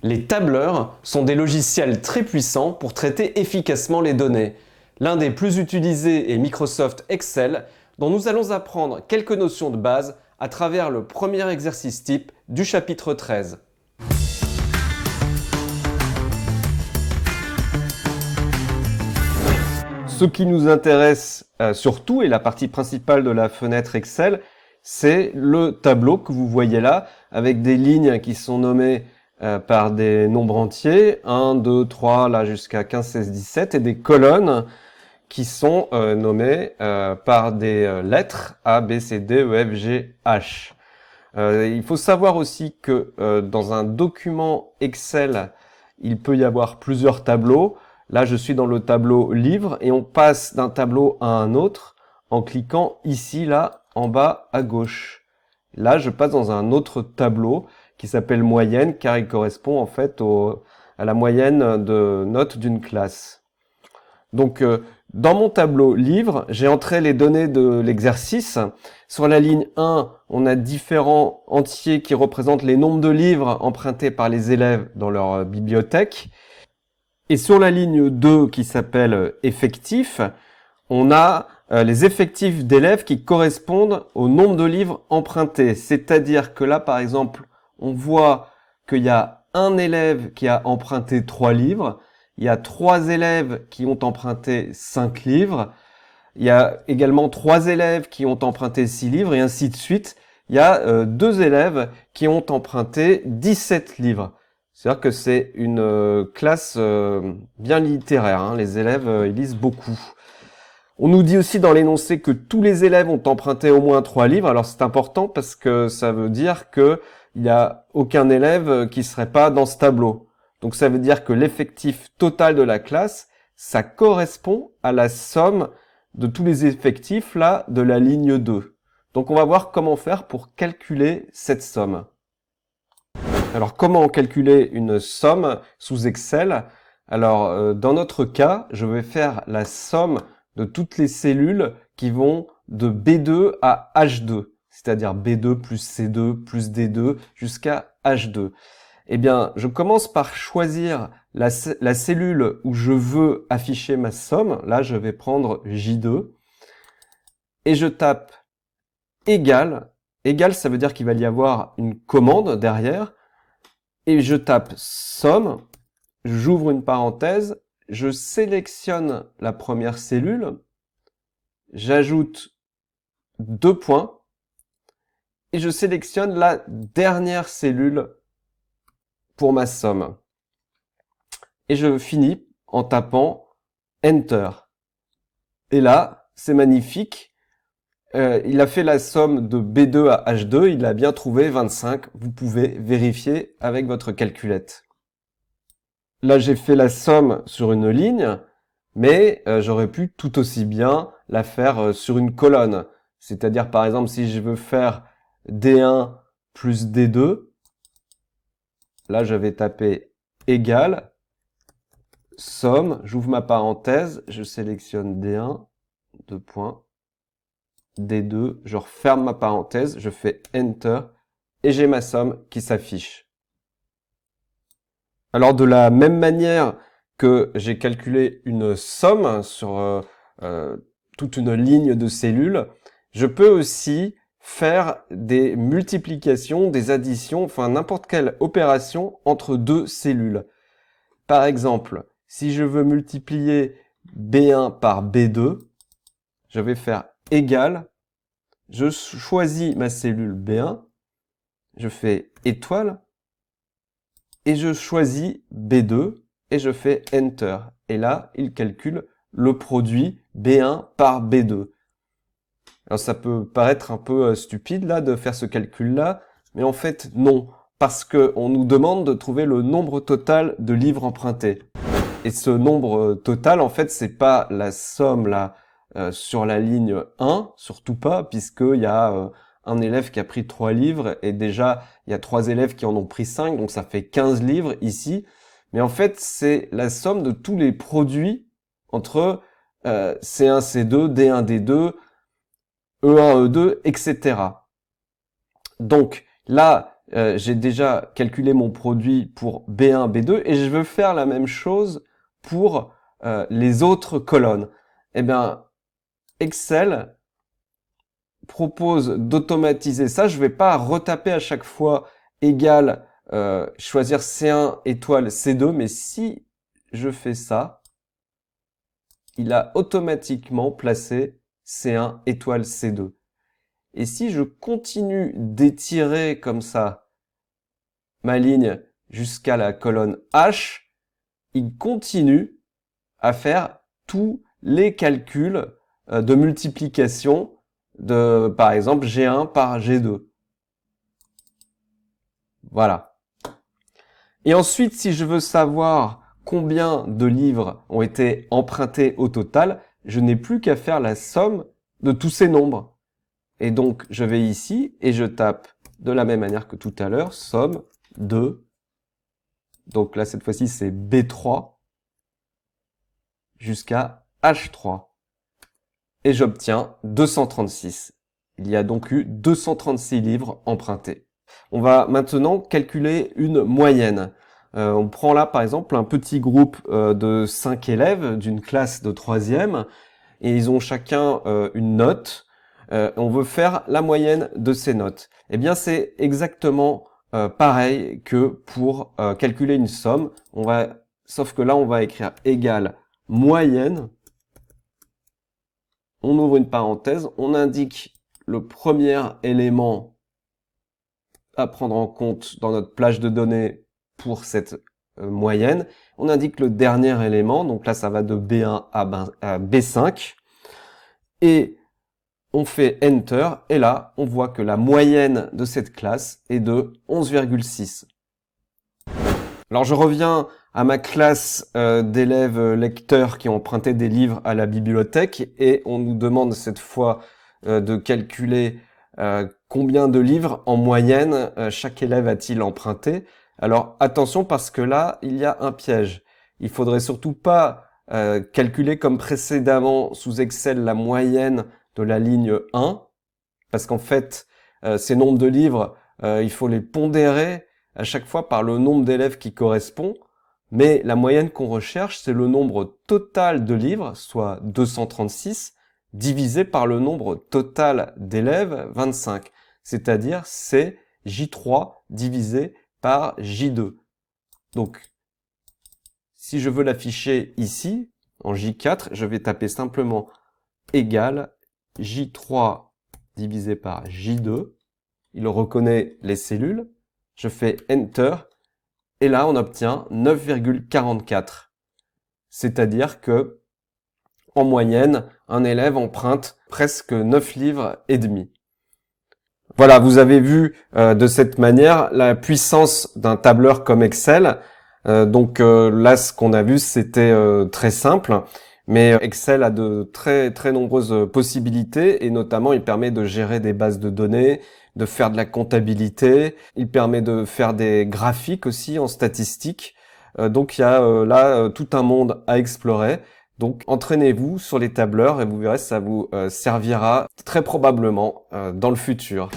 Les tableurs sont des logiciels très puissants pour traiter efficacement les données. L'un des plus utilisés est Microsoft Excel, dont nous allons apprendre quelques notions de base à travers le premier exercice type du chapitre 13. Ce qui nous intéresse surtout, et la partie principale de la fenêtre Excel, c'est le tableau que vous voyez là, avec des lignes qui sont nommées par des nombres entiers, 1, 2, 3, là jusqu'à 15, 16, 17, et des colonnes qui sont nommées par des lettres A, B, C, D, E, F, G, H. Il faut savoir aussi que dans un document Excel, il peut y avoir plusieurs tableaux. Là, je suis dans le tableau livre et on passe d'un tableau à un autre en cliquant ici, là, en bas à gauche. Là, je passe dans un autre tableau qui s'appelle moyenne, car il correspond en fait à la moyenne de notes d'une classe. Donc, dans mon tableau livre, j'ai entré les données de l'exercice. Sur la ligne 1, on a différents entiers qui représentent les nombres de livres empruntés par les élèves dans leur bibliothèque. Et sur la ligne 2, qui s'appelle effectifs, on a les effectifs d'élèves qui correspondent au nombre de livres empruntés. C'est-à-dire que là, par exemple, on voit qu'il y a un élève qui a emprunté 3 livres, il y a 3 élèves qui ont emprunté 5 livres, il y a également 3 élèves qui ont emprunté 6 livres, et ainsi de suite. Il y a 2 élèves qui ont emprunté 17 livres. C'est-à-dire que c'est une classe bien littéraire, hein. Les élèves, ils lisent beaucoup. On nous dit aussi dans l'énoncé que tous les élèves ont emprunté au moins 3 livres. Alors c'est important parce que ça veut dire que il n'y a aucun élève qui serait pas dans ce tableau. Donc ça veut dire que l'effectif total de la classe, ça correspond à la somme de tous les effectifs là de la ligne 2. Donc on va voir comment faire pour calculer cette somme. Alors comment calculer une somme sous Excel? Alors dans notre cas, je vais faire la somme de toutes les cellules qui vont de B2 à H2, c'est-à-dire B2 plus C2 plus D2 jusqu'à H2. Eh bien, je commence par choisir la cellule où je veux afficher ma somme. Là, je vais prendre J2 et je tape égal. Égal, ça veut dire qu'il va y avoir une commande derrière. Et je tape somme, j'ouvre une parenthèse, je sélectionne la première cellule, j'ajoute 2 points, et je sélectionne la dernière cellule pour ma somme. Et je finis en tapant Enter. Et là, c'est magnifique. Il a fait la somme de B2 à H2, il a bien trouvé 25. Vous pouvez vérifier avec votre calculette. Là, j'ai fait la somme sur une ligne, mais j'aurais pu tout aussi bien la faire sur une colonne. C'est-à-dire, par exemple, si je veux faire D1 plus D2, là, je vais taper égal, somme, j'ouvre ma parenthèse, je sélectionne D1, 2 points, D2, je referme ma parenthèse, je fais Enter, et j'ai ma somme qui s'affiche. Alors de la même manière que j'ai calculé une somme sur toute une ligne de cellules, je peux aussi faire des multiplications, des additions, enfin n'importe quelle opération entre 2 cellules. Par exemple, si je veux multiplier B1 par B2, je vais faire égal, je choisis ma cellule B1, je fais étoile, et je choisis B2 et je fais Enter. Et là, il calcule le produit B1 par B2. Alors ça peut paraître un peu stupide là de faire ce calcul-là, mais en fait non, parce que on nous demande de trouver le nombre total de livres empruntés. Et ce nombre total, en fait, c'est pas la somme là sur la ligne 1, surtout pas, puisqu'il y a un élève qui a pris 3 livres, et déjà, il y a 3 élèves qui en ont pris 5, donc ça fait 15 livres ici. Mais en fait, c'est la somme de tous les produits entre C1, C2, D1, D2, E1, E2, etc. Donc là, j'ai déjà calculé mon produit pour B1, B2 et je veux faire la même chose pour les autres colonnes. Eh bien, Excel propose d'automatiser ça. Je vais pas retaper à chaque fois égal, choisir C1 étoile C2, mais si je fais ça, il a automatiquement placé C1 étoile C2. Et si je continue d'étirer comme ça ma ligne jusqu'à la colonne H, il continue à faire tous les calculs de multiplication de, par exemple, G1 par G2. Voilà. Et ensuite, si je veux savoir combien de livres ont été empruntés au total, je n'ai plus qu'à faire la somme de tous ces nombres. Et donc, je vais ici et je tape de la même manière que tout à l'heure, somme de, donc là, cette fois-ci, c'est B3 jusqu'à H3. Et j'obtiens 236. Il y a donc eu 236 livres empruntés. On va maintenant calculer une moyenne. On prend là, par exemple, un petit groupe de 5 élèves d'une classe de 3e et ils ont chacun une note. On veut faire la moyenne de ces notes. Eh bien, c'est exactement pareil que pour calculer une somme. Sauf que là, on va écrire égal moyenne. On ouvre une parenthèse, on indique le premier élément à prendre en compte dans notre plage de données pour cette moyenne. On indique le dernier élément, donc là ça va de B1 à B5. Et on fait Enter, et là on voit que la moyenne de cette classe est de 11,6. Alors je reviens à ma classe d'élèves lecteurs qui ont emprunté des livres à la bibliothèque et on nous demande cette fois de calculer combien de livres en moyenne chaque élève a-t-il emprunté. Alors attention parce que là, il y a un piège. Il faudrait surtout pas calculer comme précédemment sous Excel la moyenne de la ligne 1 parce qu'en fait, ces nombres de livres, il faut les pondérer à chaque fois par le nombre d'élèves qui correspond, mais la moyenne qu'on recherche, c'est le nombre total de livres, soit 236, divisé par le nombre total d'élèves, 25, c'est-à-dire c'est J3 divisé par J2. Donc, si je veux l'afficher ici, en J4, je vais taper simplement égal J3 divisé par J2. Il reconnaît les cellules. Je fais Enter, et là on obtient 9,44. C'est-à-dire que, en moyenne, un élève emprunte presque 9 livres et demi. Voilà, vous avez vu de cette manière la puissance d'un tableur comme Excel. Là, ce qu'on a vu, c'était très simple. Mais Excel a de très très nombreuses possibilités et notamment il permet de gérer des bases de données, de faire de la comptabilité, il permet de faire des graphiques aussi en statistique. Donc il y a là tout un monde à explorer. Donc entraînez-vous sur les tableurs et vous verrez ça vous servira très probablement dans le futur.